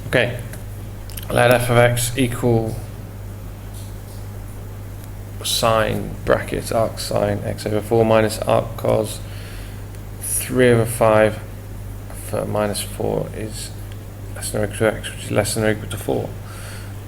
Okay, let f of x equal sine bracket arc sine x over 4 minus arc cos 3 over 5 for minus 4 is less than or equal to x, which is less than or equal to 4.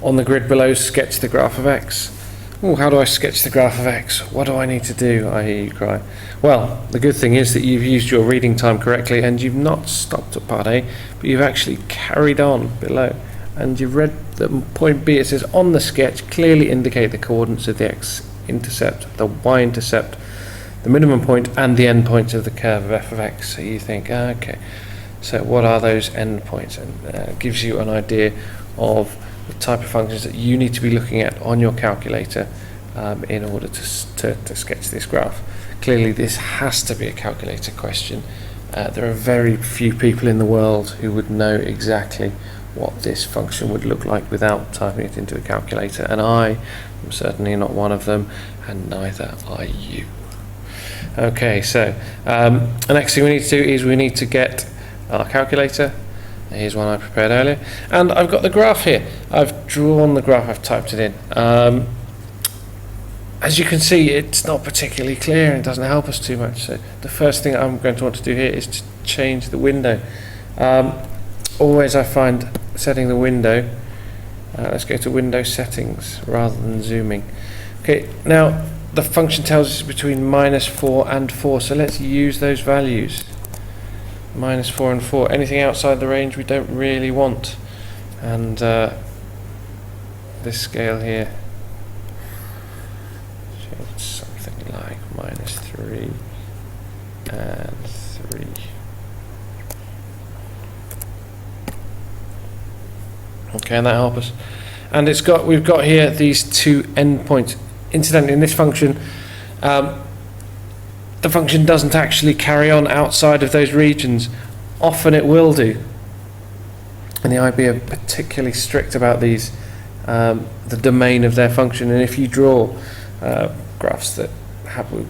On the grid below, sketch the graph of x. Oh, how do I sketch the graph of x? What do I need to do? I hear you cry. Well, the good thing is that you've used your reading time correctly and you've not stopped at part A, but you've actually carried on below. And you've read the point B. It says, on the sketch, clearly indicate the coordinates of the x-intercept, the y-intercept, the minimum point, and the end points of the curve of f of x. So you think, okay, so what are those end points? And it gives you an idea of the type of functions that you need to be looking at on your calculator in order to sketch this graph. Clearly this has to be a calculator question. There are very few people in the world who would know exactly what this function would look like without typing it into a calculator, and I am certainly not one of them, and neither are you. Okay, so the next thing we need to do is we need to get our calculator. Here's one I prepared earlier, and I've got the graph here. I've drawn the graph, I've typed it in. As you can see, it's not particularly clear and it doesn't help us too much, so the first thing I'm going to want to do here is to change the window. Always I find setting the window, let's go to window settings rather than zooming. Okay, now the function tells us between -4 and 4, so let's use those values. -4 and 4. Anything outside the range we don't really want. And this scale here, change something like -3 and 3. Okay, and that helps us. And we've got here these two endpoints. Incidentally, in this function, the function doesn't actually carry on outside of those regions. Often it will do. And the IB are particularly strict about these, the domain of their function. And if you draw graphs that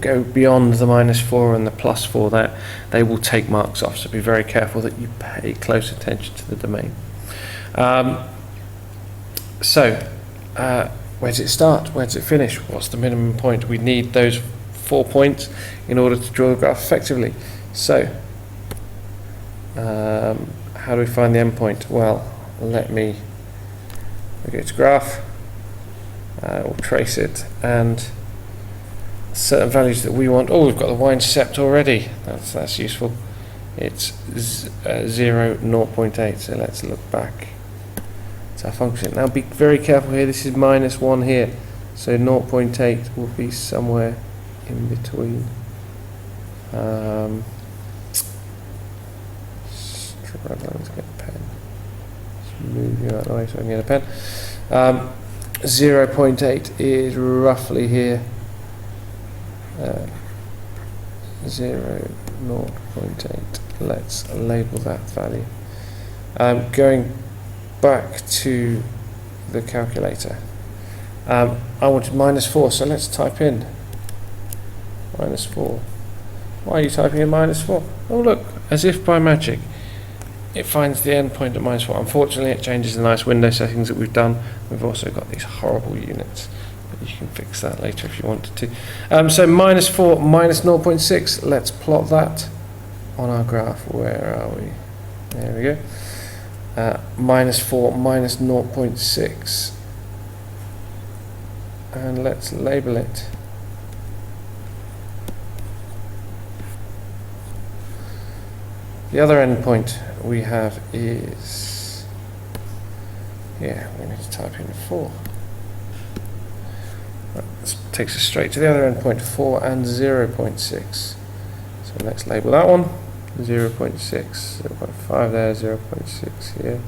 go beyond the -4 and the +4, that they will take marks off. So be very careful that you pay close attention to the domain. Where does it start? Where does it finish? What's the minimum point? We need those 4 points in order to draw the graph effectively. So, how do we find the endpoint? Well, let me go to graph, we'll trace it, and certain values that we want. Oh, we've got the y-intercept already. That's useful. It's 0, 0.8. So let's look back to our function. Now be very careful here. This is -1 here, so 0.8 will be somewhere in between. Struggling to get a pen. Just move you out of the way so I can get a pen. 0.8 is roughly here. 0.8. Let's label that value. Going back to the calculator. I wanted -4, so let's type in -4. Why are you typing in -4? Oh look, as if by magic, it finds the endpoint at -4. Unfortunately, it changes the nice window settings that we've done. We've also got these horrible units, but you can fix that later if you wanted to. So -4 minus 0.6, let's plot that on our graph. Where are we? There we go. -4 minus 0.6, and let's label it. The other endpoint we have is here. We need to type in 4. This takes us straight to the other endpoint, 4 and 0.6. So let's label that one. 0.6, 0.5 there, 0.6 here.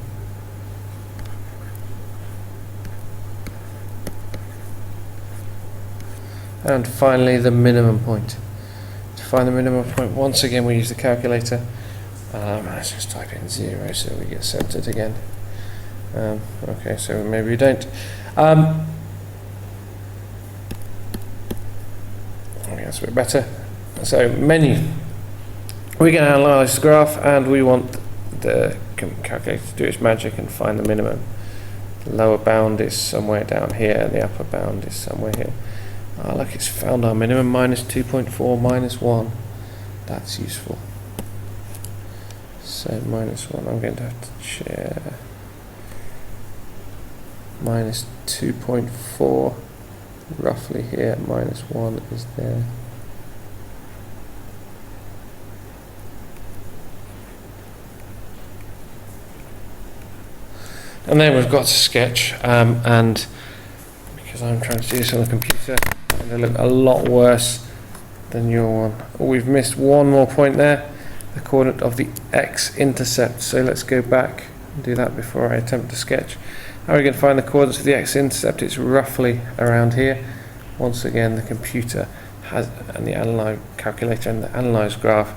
And finally the minimum point. To find the minimum point, once again we use the calculator. Let's just type in 0 so we get centered again. Okay, so maybe we don't. Okay, that's a bit better. So menu. We're going to analyze the graph and we want the calculator to do its magic and find the minimum. The lower bound is somewhere down here, and the upper bound is somewhere here. Ah, look, it's found our minimum, minus 2.4, minus 1. That's useful. So minus 1, I'm going to have to share. Minus 2.4, roughly here, minus 1 is there. And then we've got to sketch, and because I'm trying to do this on the computer, it's going to look a lot worse than your one. Oh, we've missed one more point there, the coordinate of the x-intercept. So let's go back and do that before I attempt to sketch. How are we going to find the coordinates of the x-intercept? It's roughly around here. Once again, the computer has, and the analyze calculator and the analyze graph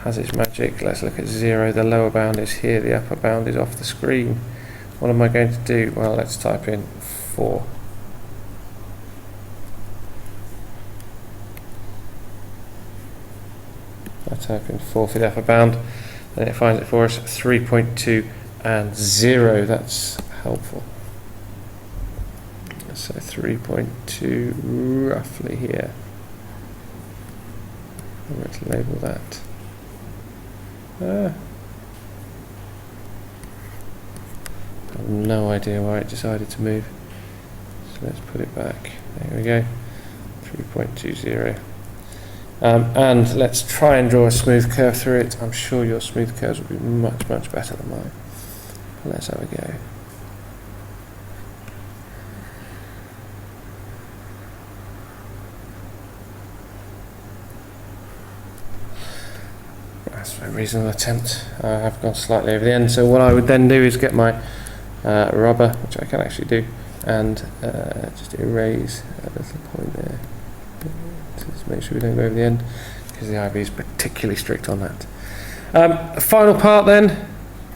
has its magic. Let's look at 0. The lower bound is here, the upper bound is off the screen. What am I going to do? Well, let's type in 4. I type in 4 for the upper bound, and it finds it for us 3.2 and 0. That's helpful. So 3.2 roughly here. I'm going to label that. I have no idea why it decided to move. So let's put it back. There we go. 3.20. And let's try and draw a smooth curve through it. I'm sure your smooth curves will be much, much better than mine. Let's have a go. That's a reasonable attempt. I have gone slightly over the end. So what I would then do is get my rubber, which I can actually do, and just erase a little point there. Just make sure we don't go over the end, because the IB is particularly strict on that. The final part then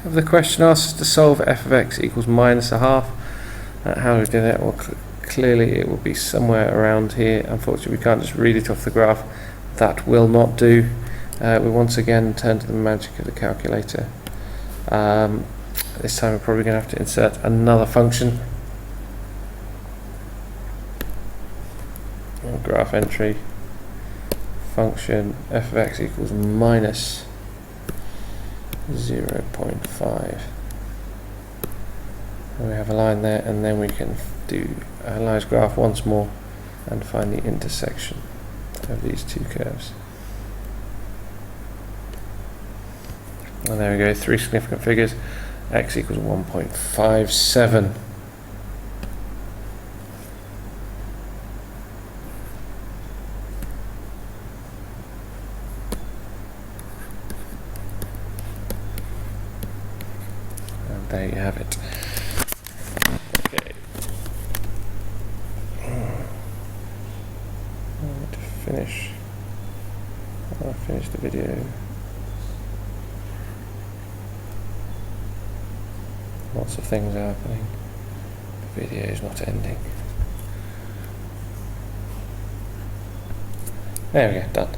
of the question asks us to solve f of x equals minus a half. How do we do that? Well, clearly it will be somewhere around here. Unfortunately, we can't just read it off the graph. That will not do. We once again turn to the magic of the calculator. This time we're probably going to have to insert another function. Graph entry, function f of x equals minus 0.5. And we have a line there, and then we can do analyze graph once more and find the intersection of these two curves. And there we go, 3 significant figures, x equals 1.57. And there you have it. Okay. To finish, I'll finish the video. Lots of things are happening. The video is not ending. There we go, done.